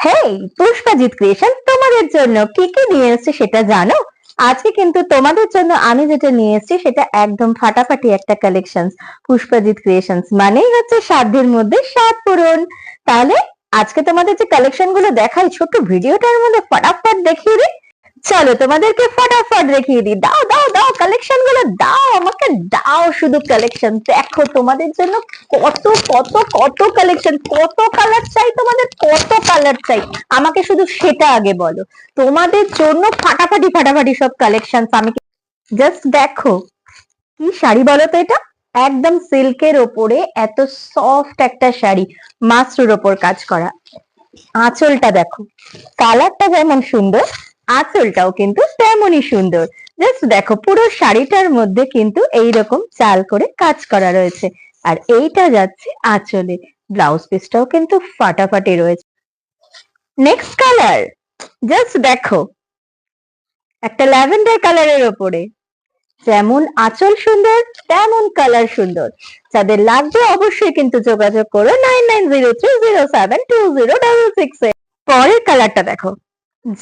হেই, পুষ্পাজিৎ creation তোমাদের জন্য কি কি নিয়ে এসেছে সেটা জানো? আজকে কিন্তু তোমাদের জন্য আমি যেটা নিয়ে এসেছি সেটা একদম ফাটাফাটি একটা কালেকশন। পুষ্পাজিৎ ক্রিয়েশনস মানেই হচ্ছে সাধ্যের মধ্যে স্বাদ পূরণ। তাহলে আজকে তোমাদের যে কালেকশন গুলো দেখাই ছোট্ট ভিডিওটার মধ্যে ফটাফট দেখিয়ে দিই। চলো তোমাদেরকে ফটাফট দেখিয়ে দিই। দাও দাও দাও কালেকশন গুলো দাও, আমাকে দাও শুধু কালেকশন। দেখো তোমাদের জন্য কত কত কত কালেকশন, কত কালার চাই তোমাদের, কত কালার চাই আমাকে শুধু সেটা আগে বলো। তোমাদের জন্য ফাটাফাটি ফাটাফাটি সব কালেকশন আমি জাস্ট দেখো। কি শাড়ি বলো তো এটা? একদম সিল্কের ওপরে এত সফট একটা শাড়ি, মাশরুর ওপর কাজ করা। আঁচলটা দেখো, কালারটা যেমন সুন্দর আঁচলটাও কিন্তু তেমনই সুন্দর। জাস্ট দেখো পুরো শাড়িটার মধ্যে কিন্তু এইরকম চাল করে কাজ করা রয়েছে, আর এইটা যাচ্ছে আঁচলে। ব্লাউজ পিসটাও কিন্তু ফাটাফাটি রয়েছে। নেক্সট কালার, জাস্ট দেখো একটা ল্যাভেন্ডার কালারের ওপরে যেমন আঁচল সুন্দর তেমন কালার সুন্দর। যাদের লাগবে অবশ্যই কিন্তু যোগাযোগ করো 9903072066 এ। পরের কালারটা দেখো,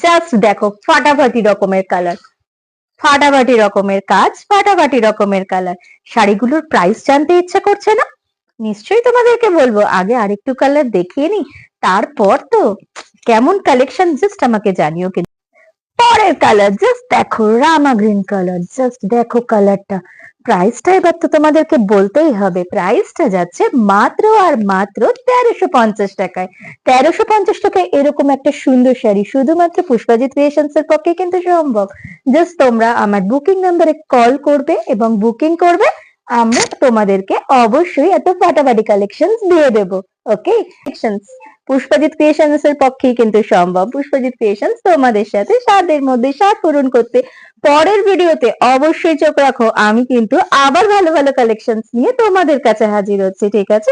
জাস্ট দেখো ফাটাফাটি রকমের কালার, ফাটাফাটি রকমের কাজ, ফাটাফাটি রকমের কালার। শাড়িগুলোর প্রাইস জানতে ইচ্ছা করছে না? নিশ্চয়ই তোমাদেরকে বলবো, আগে আরেকটু কালার দেখিয়ে নি, তারপর তো কেমন কালেকশন জাস্ট আমাকে জানিও। কিন্তু পরের কালার জাস্ট দেখো, রামা গ্রিন কালার, জাস্ট দেখো কালারটা। প্রাইসটা এবার তো তোমাদেরকে বলতেই হবে, প্রাইসটা যাচ্ছে মাত্র আর মাত্র 1350 টাকায়। 1350 টাকায় এরকম একটা সুন্দর শাড়ি শুধুমাত্র পুষ্পাজিৎ ক্রিয়েশনস এর পক্ষে কিন্তু সম্ভব। জাস্ট তোমরা আমার বুকিং নাম্বারে কল করবে এবং বুকিং করবে, আমরা তোমাদেরকে অবশ্যই এত ফাটাফাটি কালেকশন দিয়ে দেবো। ওকে, পুষ্পাজিৎ ক্রিয়েশনস এর পক্ষেই কিন্তু সম্ভব। পুষ্পাজিৎ ক্রিয়েশনস তোমাদের সাথে স্বাদের মধ্যে স্বাদ পূরণ করতে। পরের ভিডিওতে অবশ্যই চোখ রাখো, আমি কিন্তু আবার ভালো ভালো কালেকশন নিয়ে তোমাদের কাছে হাজির হচ্ছি, ঠিক আছে?